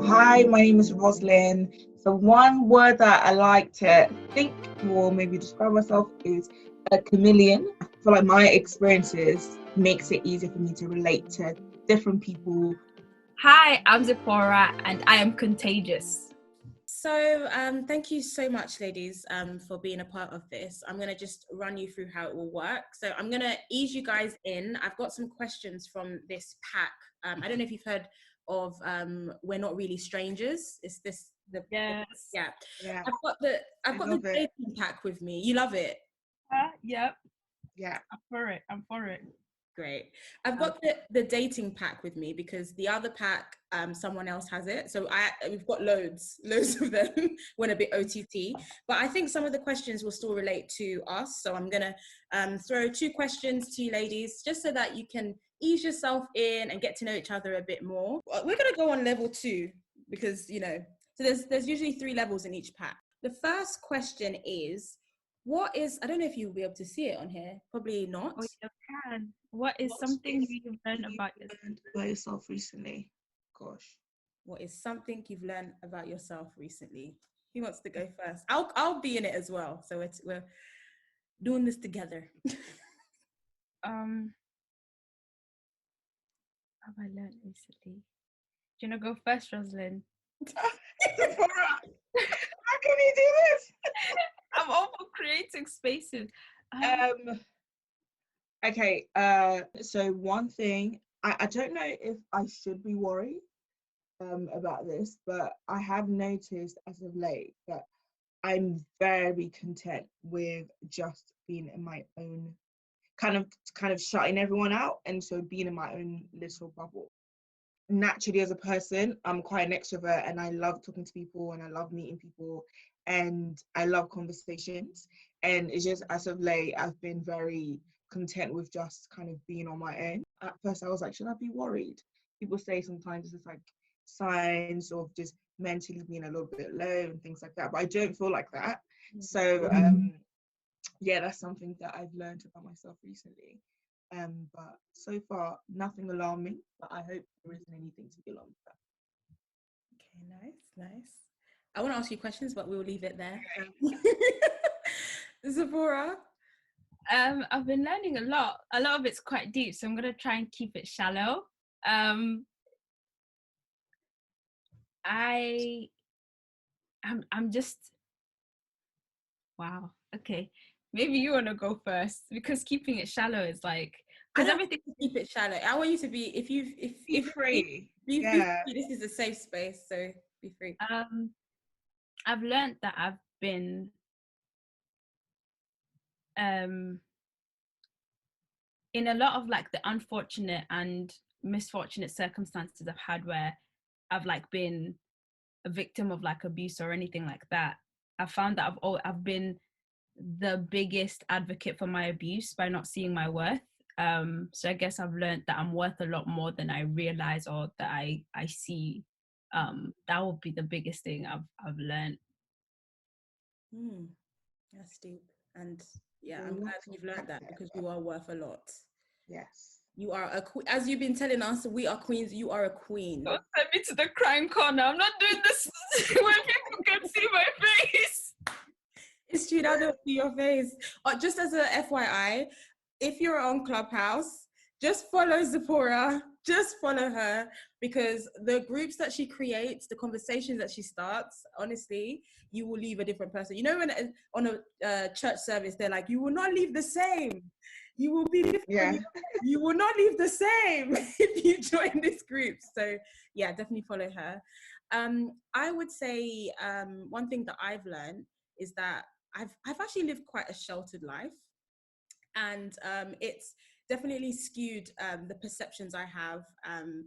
Hi, my name is Roselyn. So one word that I like to think or maybe describe myself is a chameleon. I feel like my experiences makes it easier for me to relate to different people. Hi, I'm Zipporah and I am contagious. So thank you so much, ladies, for being a part of this. I'm going to just run you through how it will work. So I'm going to ease you guys in. I've got some questions from this pack. I don't know if you've heard of We're Not Really Strangers. Is this the Yes. yeah. Yeah, I've got the dating pack with me. You love it. Yep. yeah. I'm for it. Great. I've got the dating pack with me because the other pack, someone else has it. So we've got loads of them. Went a bit OTT, but I think some of the questions will still relate to us. So I'm gonna throw 2 questions to you ladies, just so that you can ease yourself in and get to know each other a bit more. We're gonna go on level 2 because so there's usually 3 levels in each pack. The first question is, I don't know if you'll be able to see it on here. Probably not. Oh, you can. What is something you've learned about yourself recently? Gosh. What is something you've learned about yourself recently? Who wants to go first? I'll be in it as well. So we're doing this together. Have I learned recently? Do you want to go first, Roselyn? Zipporah, how can you do this? I'm all for creating spaces. Okay, so one thing, I don't know if I should be worried about this, but I have noticed as of late that I'm very content with just being in my own kind of shutting everyone out, and so being in my own little bubble. Naturally, as a person, I'm quite an extrovert and I love talking to people and I love meeting people and I love conversations. And it's just as of late, I've been very content with just kind of being on my own. At first, I was like, should I be worried? People say sometimes it's like signs of just mentally being a little bit low and things like that, but I don't feel like that. So yeah, that's something that I've learned about myself recently. But so far, nothing alarming, but I hope there isn't anything to be alarmed about. Okay, nice. I want to ask you questions, but we'll leave it there. Zipporah? I've been learning a lot. A lot of it's quite deep, so I'm gonna try and keep it shallow. I'm just wow. Okay, maybe you want to go first because keeping it shallow is like because everything. Keep it shallow. I want you to be if Be free. be Yeah. free. This is a safe space, so be free. I've learned that I've been in a lot of like the unfortunate and misfortunate circumstances I've had where I've like been a victim of like abuse or anything like that. I've found that I've been the biggest advocate for my abuse by not seeing my worth. So I guess I've learned that I'm worth a lot more than I realize or that I see. That would be the biggest thing I've learned. That's deep. And yeah, I'm glad you've learned that because you are worth a lot. Yes. You are a queen. As you've been telling us, we are queens. You are a queen. Don't send me to the crime corner. I'm not doing this when people can see my face. It's true, I don't see your face. Just as a FYI, if you're on Clubhouse, just follow Zipporah. Just follow her because the groups that she creates, the conversations that she starts, honestly, you will leave a different person. You know, when on a church service, they're like, you will not leave the same. You will be different. Yeah. You will not leave the same if you join this group. So yeah, definitely follow her. I would say one thing that I've learned is that I've actually lived quite a sheltered life, and it's definitely skewed the perceptions I have and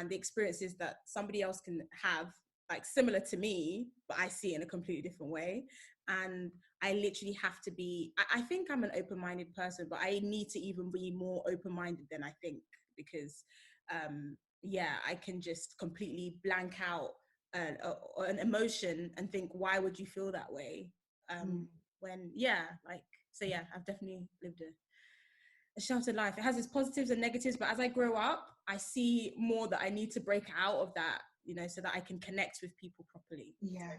the experiences that somebody else can have, like similar to me, but I see it in a completely different way. And I literally have to be. I think I'm an open-minded person, but I need to even be more open-minded than I think because, yeah, I can just completely blank out an emotion and think, why would you feel that way? When I've definitely lived a sheltered life. It has its positives and negatives, but as I grow up, I see more that I need to break out of that you know, so that I can connect with people properly. Yeah.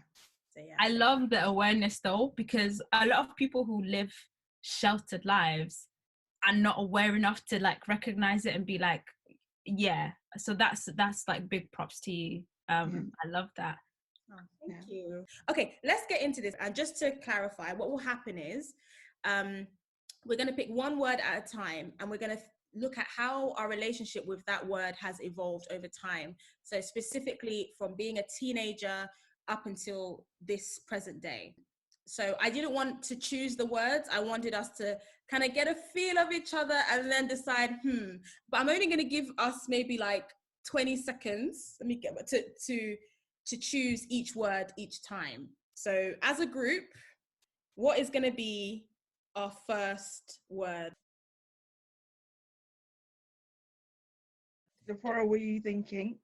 So yeah. I love the awareness though, because a lot of people who live sheltered lives are not aware enough to like recognize it and be like, yeah. So that's like big props to you. I love that. Oh, thank you. Okay, let's get into this. And just to clarify, what will happen is we're going to pick one word at a time, and we're going to look at how our relationship with that word has evolved over time. So specifically from being a teenager up until this present day. So I didn't want to choose the words. I wanted us to kind of get a feel of each other and then decide, but I'm only going to give us maybe like 20 seconds. Let me get to choose each word each time. So as a group, what is going to be our first word? Zipporah, what are you thinking?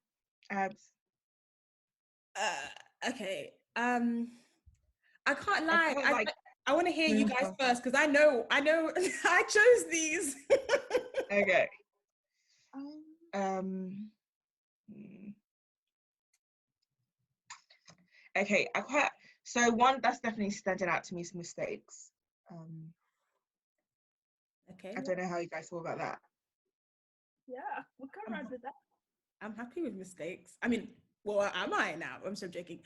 Abs. Okay. I can't lie. I feel like I want to hear you guys go. first, because I know I chose these. Okay. Okay, so one that's definitely standing out to me is mistakes. Okay. I don't know how you guys feel about that. Yeah, we can run with that. I'm happy with mistakes. I mean, well, am I now? I'm so joking.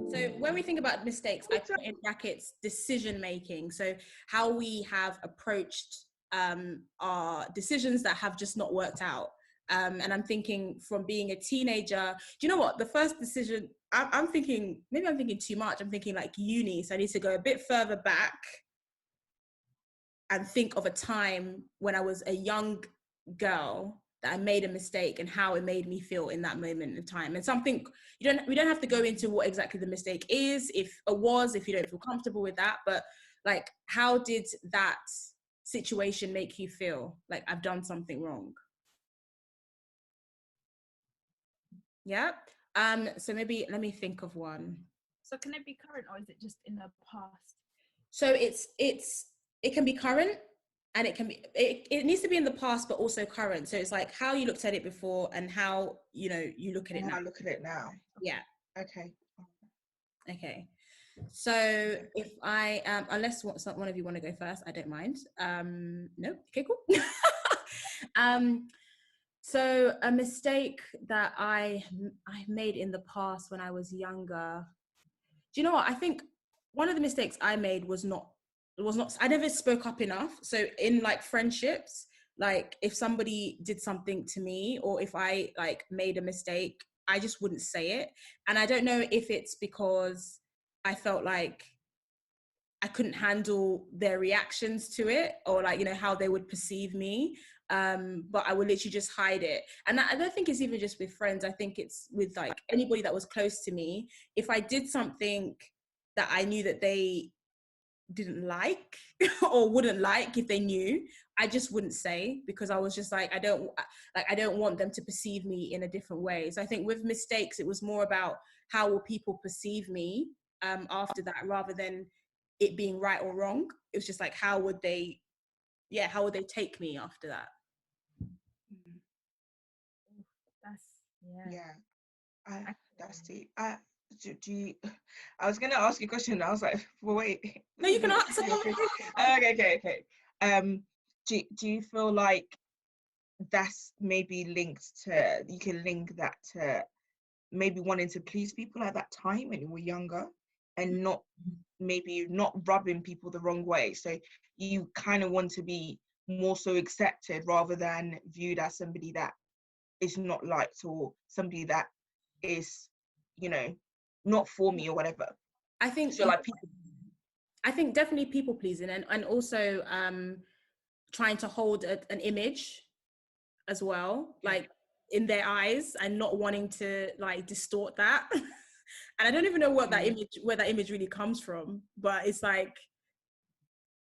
So when we think about mistakes, I put in brackets decision making. So how we have approached our decisions that have just not worked out. And I'm thinking from being a teenager, do you know what? The first decision, I'm thinking, maybe I'm thinking too much. I'm thinking like uni. So I need to go a bit further back and think of a time when I was a young girl that I made a mistake and how it made me feel in that moment of time. And something we don't have to go into what exactly the mistake is, if you don't feel comfortable with that, but like, how did that situation make you feel like I've done something wrong? Yeah. So maybe let me think of one. So can it be current, or is it just in the past? So it can be current, and it needs to be in the past, but also current. So it's like how you looked at it before and how, you know, you look at it now. I look at it now. Yeah. Okay. So if I unless one of you want to go first, I don't mind. No. Okay, cool. So a mistake that I made in the past when I was younger. Do you know what? I think one of the mistakes I made was not, I never spoke up enough. So in like friendships, like if somebody did something to me, or if I like made a mistake, I just wouldn't say it. And I don't know if it's because I felt like I couldn't handle their reactions to it, or like, you know, how they would perceive me. But I would literally just hide it. And I don't think it's even just with friends. I think it's with like anybody that was close to me. If I did something that I knew that they didn't like or wouldn't like, if they knew, I just wouldn't say, because I was just like, I don't want them to perceive me in a different way. So I think with mistakes, it was more about how will people perceive me after that, rather than it being right or wrong. It was just like, how would they take me after that? That's deep. Do you, I was gonna ask you a question. I was like, well, wait. No, you can answer. Okay. Do you feel like that's maybe linked to, you can link that to maybe wanting to please people at that time when you were younger, and not rubbing people the wrong way? So you kind of want to be more so accepted rather than viewed as somebody that is not liked, or somebody that is, you know, not for me or whatever. I think so like people, I think definitely people pleasing, and also trying to hold an image as well, like in their eyes, and not wanting to like distort that. And I don't even know where that image really comes from, but it's like,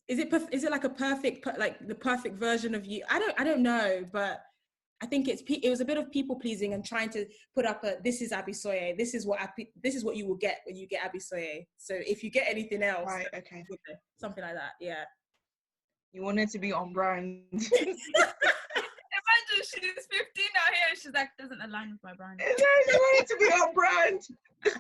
is it like a perfect, like the perfect version of you? I don't know, but I think it was a bit of people pleasing and trying to put up this is Abisoye, this is what you will get when you get Abisoye. So if you get anything else, right, okay, something like that, yeah. You wanted to be on brand. Imagine she's 15 out She's like, doesn't align with my brand. It to be on brand. Oh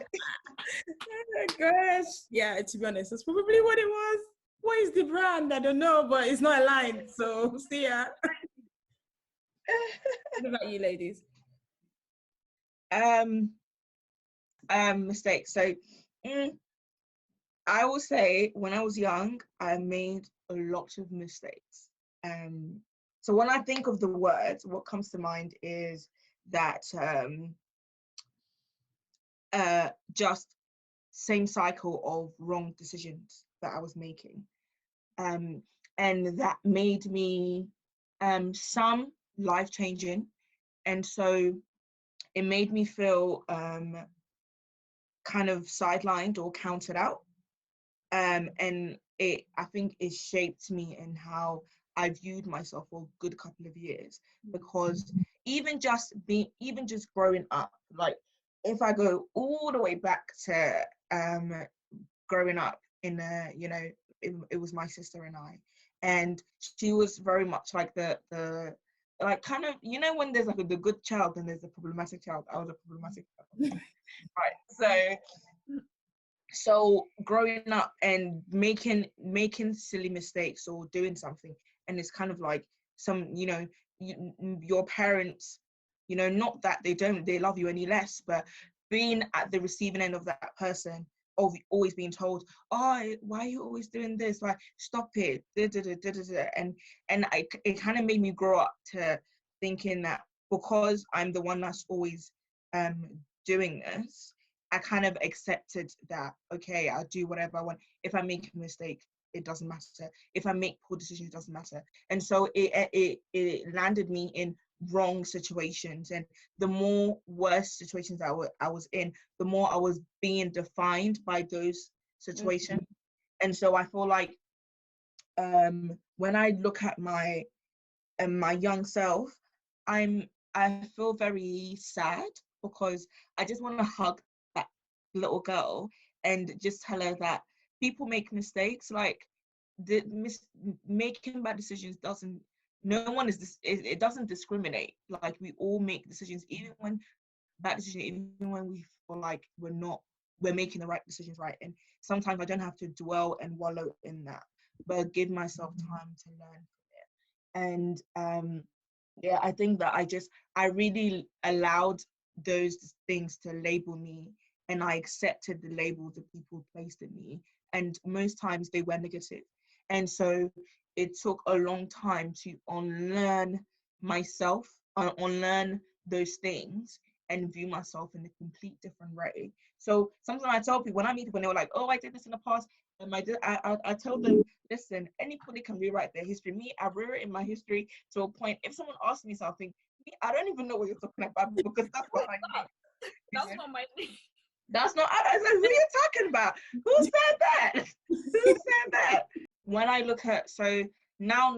my gosh. Yeah, to be honest, that's probably what it was. What is the brand? I don't know, but it's not aligned. So see ya. What about you, ladies? Mistakes. So I will say when I was young, I made a lot of mistakes. So when I think of the words, what comes to mind is that just same cycle of wrong decisions that I was making. And that made me some life changing. And so it made me feel kind of sidelined or counted out. And I think it shaped me in how I viewed myself for a good couple of years, because even just growing up, like if I go all the way back to growing up in it was my sister and I, and she was very much like the like kind of, when there's like the good child and there's a problematic child. I was a problematic child. Right. So growing up and making silly mistakes or doing something, and it's kind of like some, your parents, not that they love you any less, but being at the receiving end of that person, of always being told, oh, why are you always doing this? Why, stop it, and it kind of made me grow up to thinking that because I'm the one that's always doing this, I kind of accepted that, okay, I'll do whatever I want. If I make a mistake, it doesn't matter. If I make poor decisions, it doesn't matter. And so it landed me in wrong situations. And the more worse situations I was in, the more I was being defined by those situations. And so I feel like when I look at my young self, I feel very sad, because I just want to hug that little girl and just tell her that people make mistakes. Like making bad decisions doesn't. No one is this. It doesn't discriminate. Like we all make decisions, even when bad decisions, even when we feel like we're making the right decisions, right. And sometimes I don't have to dwell and wallow in that, but give myself time to learn from it. And yeah, I think that I really allowed those things to label me, and I accepted the labels that people placed in me, and most times they were negative. And so it took a long time to unlearn myself, unlearn those things, and view myself in a complete different way. So sometimes I tell people, when I meet people and they were like, oh, I did this in the past, and I tell them, listen, anybody can rewrite their history. Me, I've rewritten my history to a point. If someone asks me something, I don't even know what you're talking about, because that's what I know. That's not my thing. That's not. I was like, what are you talking about? Who said that? Who said that? When I look at, so now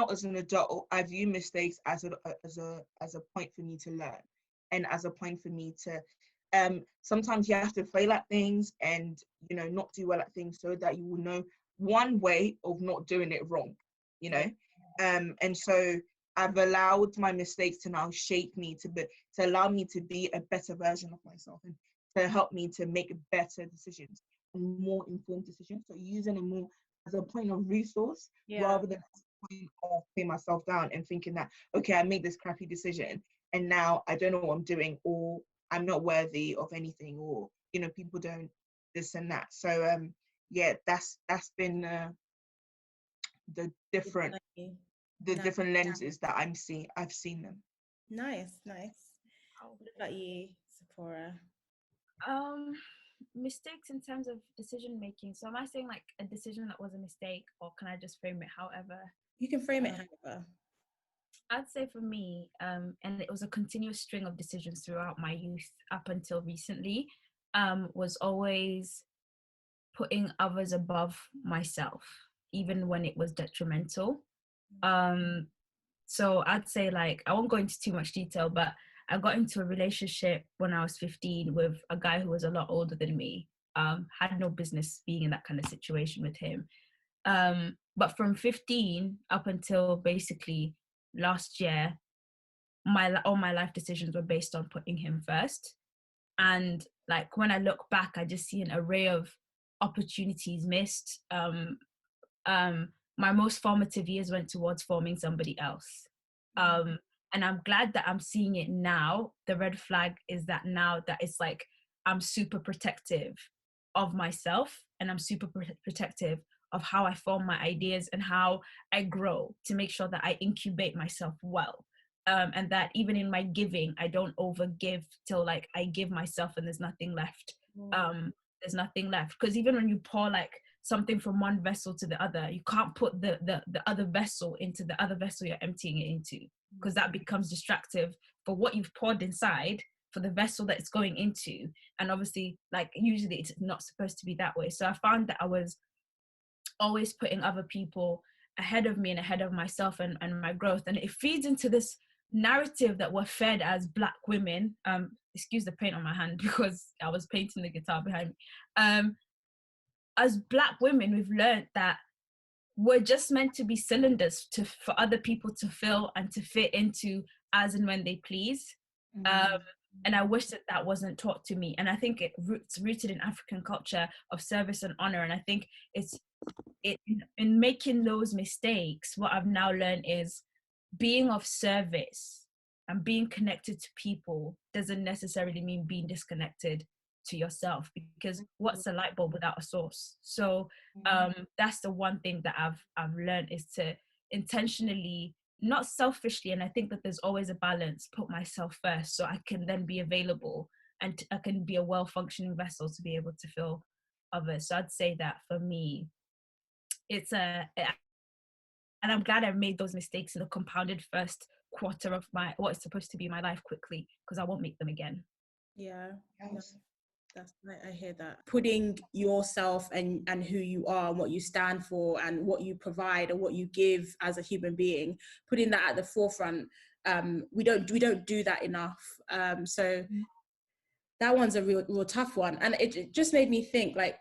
as an adult, I view mistakes as a point for me to learn, and as a point for me to sometimes you have to fail at things and not do well at things, so that you will know one way of not doing it wrong, and so I've allowed my mistakes to now shape me to allow me to be a better version of myself, and to help me to make better decisions and more informed decisions. So using it more as a point of resource, rather than as a point of putting myself down and thinking that, okay, I made this crappy decision and now I don't know what I'm doing, or I'm not worthy of anything, or people don't this and that. So yeah, that's been the different different lenses that I've seen them. Nice. What about you, Zipporah? Mistakes in terms of decision making. So am I saying like a decision that was a mistake, or can I just frame it however? You can frame it however. I'd say for me, and it was a continuous string of decisions throughout my youth up until recently, was always putting others above myself, even when it was detrimental. So I'd say, like, I won't go into too much detail, but I got into a relationship when I was 15 with a guy who was a lot older than me. Had no business being in that kind of situation with him. But from 15 up until basically last year, all my life decisions were based on putting him first. And like when I look back, I just see an array of opportunities missed. My most formative years went towards forming somebody else. And I'm glad that I'm seeing it now. The red flag is that now that it's like I'm super protective of myself, and I'm super protective of how I form my ideas and how I grow, to make sure that I incubate myself well. And that even in my giving, I don't over give till like I give myself and there's nothing left. There's nothing left, because even when you pour like something from one vessel to the other, you can't put the other vessel into the other vessel you're emptying it into, because that becomes distractive for what you've poured inside, for the vessel that it's going into. And obviously, like, usually it's not supposed to be that way. So I found that I was always putting other people ahead of me and ahead of myself and my growth, and it feeds into this narrative that we're fed as Black women. Excuse the paint on my hand because I was painting the guitar behind me. As Black women, we've learned that we're just meant to be cylinders for other people to fill and to fit into as and when they please. And I wish that wasn't taught to me. And I think it's rooted in African culture of service and honor. And I think in making those mistakes, what I've now learned is being of service and being connected to people doesn't necessarily mean being disconnected to yourself, because what's a light bulb without a source? So that's the one thing that I've learned, is to intentionally, not selfishly, and I think that there's always a balance, put myself first so I can then be available and I can be a well-functioning vessel to be able to fill others. So I'd say that for me, and I'm glad I made those mistakes in the compounded first quarter of what is supposed to be my life quickly, because I won't make them again. Yeah. Yes. I hear that. Putting yourself and who you are and what you stand for and what you provide and what you give as a human being, putting that at the forefront. We don't do that enough. So that one's a real tough one. And it just made me think, like,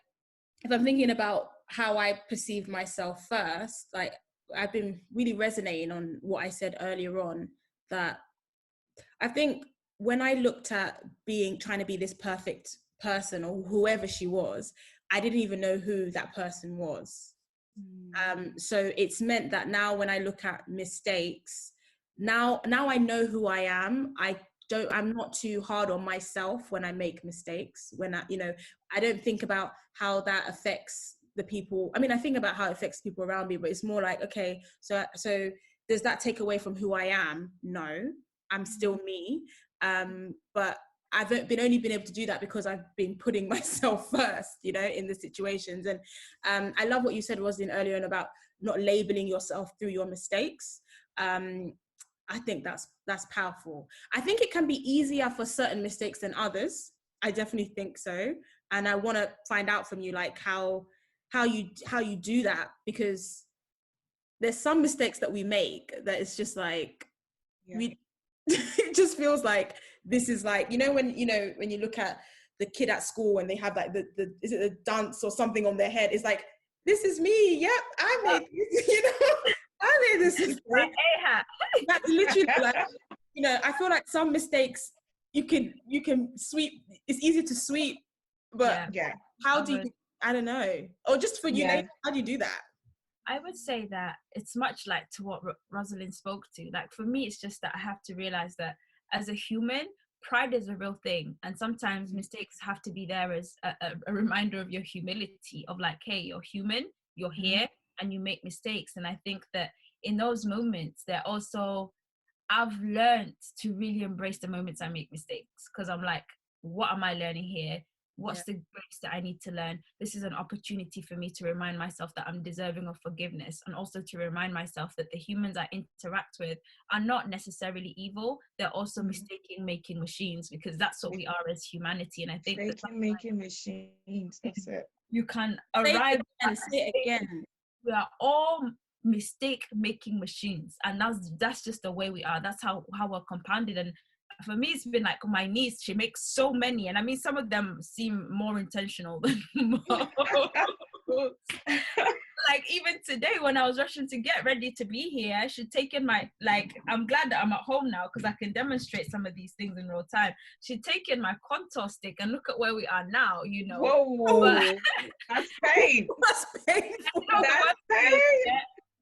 if I'm thinking about how I perceived myself first, like, I've been really resonating on what I said earlier on, that I think when I looked at trying to be this perfect person or whoever she was, I didn't even know who that person was. So it's meant that now when I look at mistakes, now I know who I am. I'm not too hard on myself when I make mistakes. When I don't think about how that affects the people. I mean, I think about how it affects people around me, but it's more like, okay, so does that take away from who I am? No, I'm still me. But I've only been able to do that because I've been putting myself first, in the situations. And I love what you said, Roselyn, earlier on about not labeling yourself through your mistakes. I think that's powerful. I think it can be easier for certain mistakes than others. I definitely think so. And I want to find out from you, like, how you do that, because there's some mistakes that we make that it's just like, it just feels like this is like, when you look at the kid at school and they have like the is it the dance or something on their head, it's like, this is me, yep, I made this, I made this mistake. That's literally like, I feel like some mistakes you can sweep, it's easy to sweep, but how do you, I don't know, or just for you, how do you do that? I would say that it's much like to what Roselyn spoke to. Like, for me, it's just that I have to realize that as a human, pride is a real thing. And sometimes mistakes have to be there as a reminder of your humility, of like, hey, you're human, you're here, and you make mistakes. And I think that in those moments, I've learned to really embrace the moments I make mistakes, because I'm like, what am I learning here? What's the grace that I need to learn? This is an opportunity for me to remind myself that I'm deserving of forgiveness, and also to remind myself that the humans I interact with are not necessarily evil. They're also making machines, because that's what we are as humanity. And I think making machines, that's it. You can arrive and say it again. We are all mistake-making machines, and that's just the way we are. That's how we're compounded. And for me, it's been like my niece, she makes so many, and I mean, some of them seem more intentional than most. like even today when I was rushing to get ready to be here, she'd taken my, like, I'm glad that I'm at home now because I can demonstrate some of these things in real time. She'd taken my contour stick and look at where we are now, you know. Whoa, that's pain. That's painful. No, That's pain.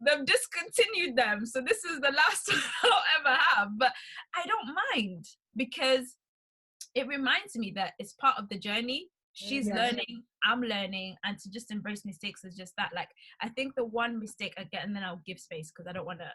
they've discontinued them, so this is the last one I'll ever have. But I don't mind because it reminds me that it's part of the journey. She's learning, I'm learning, and to just embrace mistakes is just that. Like, I think the one mistake I get, and then I'll give space because I don't want to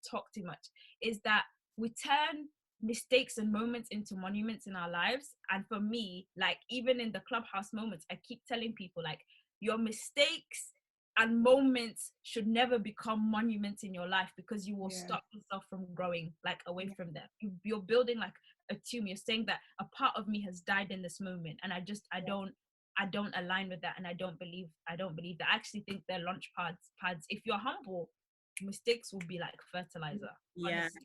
talk too much, is that we turn mistakes and moments into monuments in our lives. And for me, like, even in the clubhouse moments, I keep telling people, like, your mistakes and moments should never become monuments in your life, because you will stop yourself from growing, like, away from them. You're building like a tomb. You're saying that a part of me has died in this moment, and I don't align with that, and I don't believe that. I actually think they're launch pads. If you're humble, mistakes will be like fertilizer. Yeah, honestly.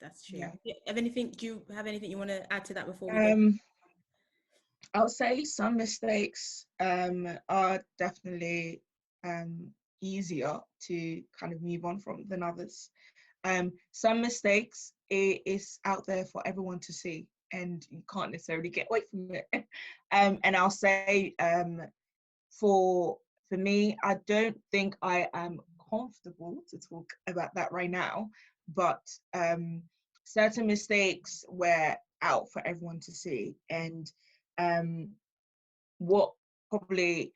that's true. Yeah. Do you have anything you want to add to that before we go? I'll say some mistakes are definitely easier to kind of move on from than others. Some mistakes is out there for everyone to see, and you can't necessarily get away from it. And I'll say for me, I don't think I am comfortable to talk about that right now, but certain mistakes were out for everyone to see. And what probably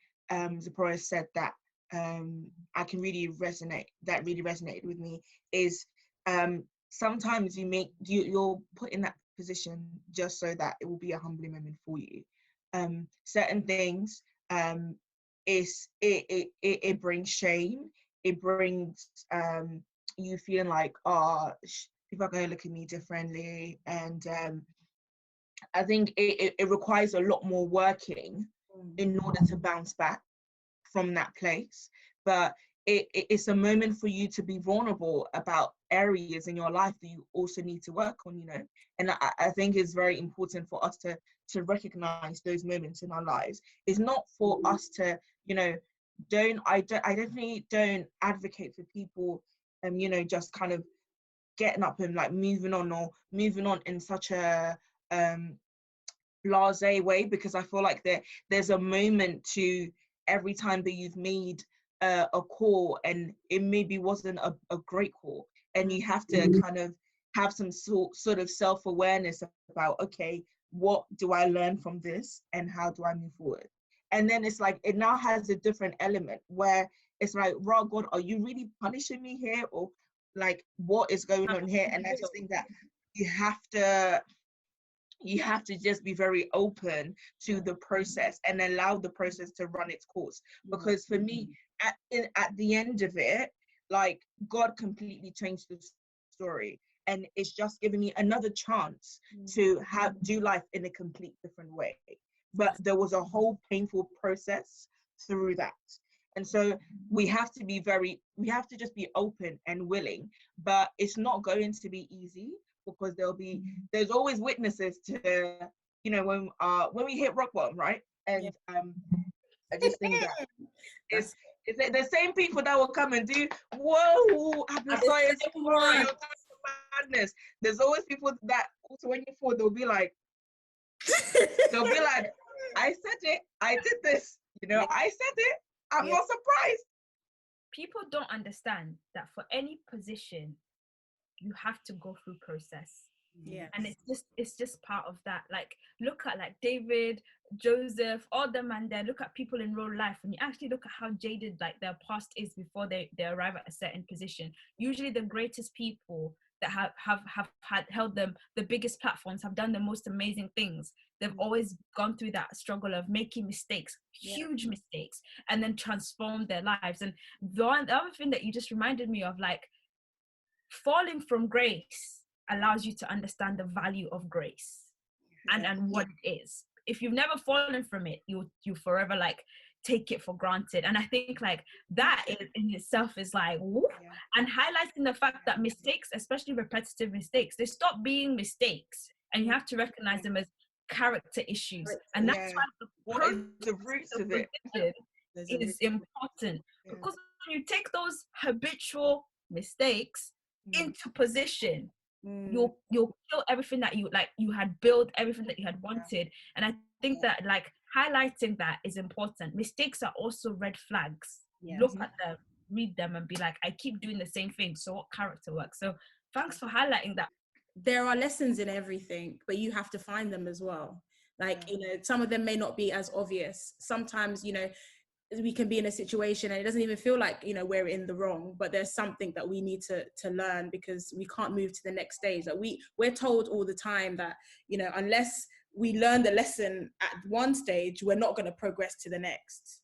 Zipporah said that I can really resonated with me is sometimes you're put in that position just so that it will be a humbling moment for you. Certain things it brings shame. It brings you feeling like, oh, people are going to look at me differently, and I think it requires a lot more working in order to bounce back from that place. But it's a moment for you to be vulnerable about areas in your life that you also need to work on, you know. And I think it's very important for us to recognize those moments in our lives. It's not for us to, you know, I definitely don't advocate for people, you know, just kind of getting up and like moving on in such a blasé way, because I feel like there's a moment to every time that you've made a call and it maybe wasn't a great call, and you have to kind of have some sort of self-awareness about, okay, what do I learn from this and how do I move forward? And then it's like it now has a different element where it's like, raw God, are you really punishing me here, or like what is going on here? And I just think that you have to just be very open to the process and allow the process to run its course. Because for me, at the end of it, like, God completely changed the story, and it's just giving me another chance to do life in a complete different way. But there was a whole painful process through that. And so we have to just be open and willing, but it's not going to be easy, because there's always witnesses to, you know, when we hit rock bottom, right? And I just think that it's the same people that will come and do, whoa, I've saw it, madness. There's always people that also, when you fall, they'll be like, I said it, I did this, you know, I said it, I'm not surprised. People don't understand that for any position, you have to go through process. And it's just part of that. Like, look at like David, Joseph, all them, and then look at people in real life, and you actually look at how jaded like their past is before they arrive at a certain position. Usually the greatest people that have had held them the biggest platforms, have done the most amazing things, they've always gone through that struggle of making mistakes, huge mistakes, and then transformed their lives. And the other thing that you just reminded me of, like, falling from grace allows you to understand the value of grace and what it is. If you've never fallen from it, you forever like take it for granted. And I think like that in itself is like, and highlighting the fact that mistakes, especially repetitive mistakes, they stop being mistakes, and you have to recognize them as character issues. And that's why what is the roots of it? is important, because when you take those habitual mistakes into position, you'll kill everything that you had built, everything that you had wanted. And I think that like highlighting that is important. Mistakes are also red flags. Look at them, read them, and be like, I keep doing the same thing, so what character work? So thanks for highlighting that. There are lessons in everything, but you have to find them as well. Like, some of them may not be as obvious. Sometimes, we can be in a situation and it doesn't even feel like, we're in the wrong, but there's something that we need to learn, because we can't move to the next stage. Like we're told all the time that, unless we learn the lesson at one stage, we're not going to progress to the next.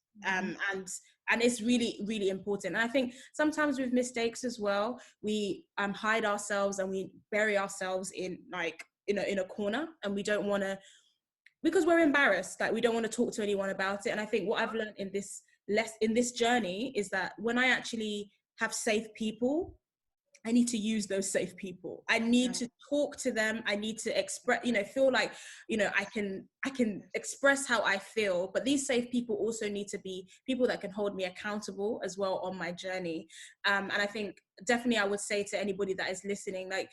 And it's really, really important. And I think sometimes with mistakes as well, we hide ourselves and we bury ourselves in in a corner, and we don't want to, because we're embarrassed. Like, we don't want to talk to anyone about it. And I think what I've learned in this journey is that when I actually have safe people, I need to use those safe people. I need to talk to them. I need to express, feel like, I can express how I feel. But these safe people also need to be people that can hold me accountable as well on my journey. And I think definitely I would say to anybody that is listening, like,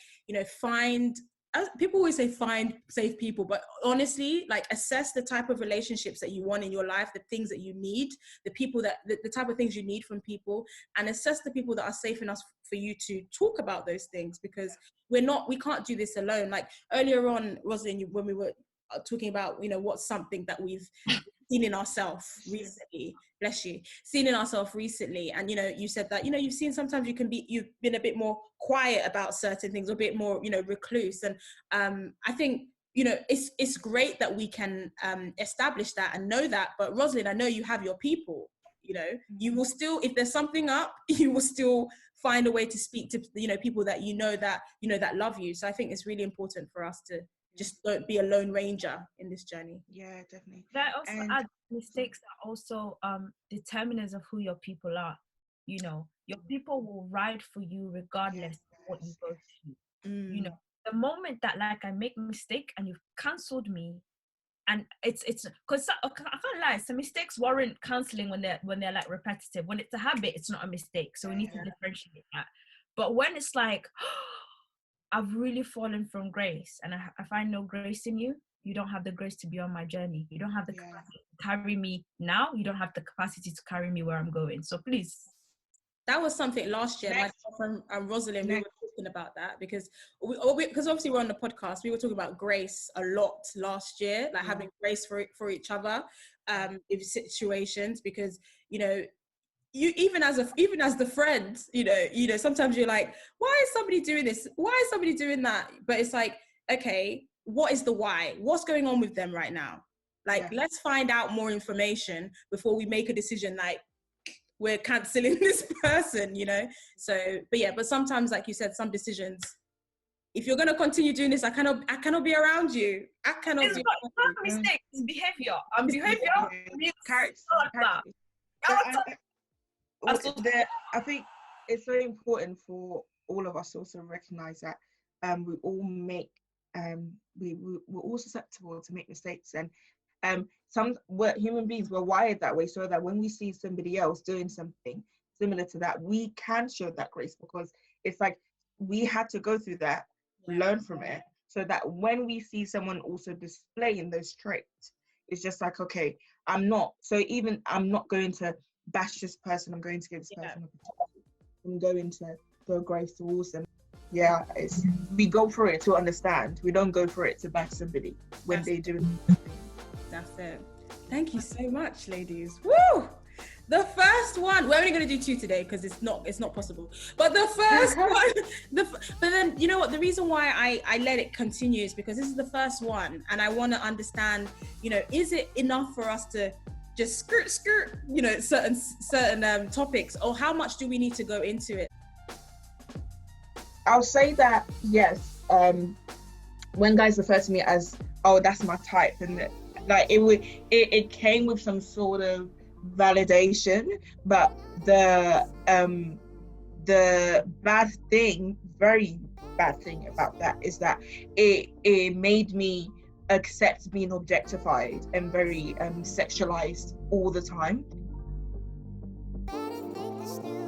people always say find safe people, but honestly, like, assess the type of relationships that you want in your life, the things that you need, the type of things you need from people, and assess the people that are safe enough for you to talk about those things, because we can't do this alone. Like earlier on, Roselyn, when we were talking about, what's something that we've seen in ourselves recently, bless you, seen in ourselves recently. And, you said that, you've seen sometimes you've been a bit more quiet about certain things, or a bit more, recluse. And I think, it's great that we can establish that and know that. But Roselyn, I know you have your people, you will still, if there's something up, you will still find a way to speak to, people that that love you. So I think it's really important for us to just don't be a lone ranger in this journey. Yeah, definitely. That also adds, mistakes are also determinants of who your people are. Your people will ride for you regardless of what you go through. The moment that like I make a mistake and you've cancelled me, and it's because I can't lie, some mistakes warrant cancelling when they're like repetitive. When it's a habit, it's not a mistake. So we need to differentiate that. But when it's like, I've really fallen from grace, and I find no grace in you. You don't have the grace to be on my journey. You don't have the capacity to carry me now. You don't have the capacity to carry me where I'm going. So please. That was something last year. My girlfriend Roselyn, we were talking about that, because because obviously we're on the podcast. We were talking about grace a lot last year, like having grace for each other in situations, because you even as the friend, sometimes you're like, why is somebody doing this? Why is somebody doing that? But it's like, okay, what is the why? What's going on with them right now? Like, let's find out more information before we make a decision. Like, we're canceling this person, So, but sometimes, like you said, some decisions, if you're gonna continue doing this, I cannot be around you. I cannot. It's not a mistake. It's behavior. Character. I think it's very important for all of us to also recognize that we all make we're all susceptible to make mistakes, and we're human beings, we're wired that way, so that when we see somebody else doing something similar to that, we can show that grace, because it's like we had to go through that, learn from it, so that when we see someone also displaying those traits, it's just like, okay, I'm not going to bash this person, I'm going to give this person I'm going to throw grace towards them. We go through it to understand. We don't go for it to bash somebody when they do it. That's it. Thank you so much, ladies. Woo! The first one, we're only going to do 2 today because it's not possible. But the first one, but then, you know what, the reason why I let it continue is because this is the first one, and I want to understand, is it enough for us to just skirt, certain topics, or how much do we need to go into it? I'll say that, yes, when guys refer to me as, oh, that's my type, and like it came with some sort of validation, but the very bad thing about that is that it made me accept being objectified and very sexualized all the time. still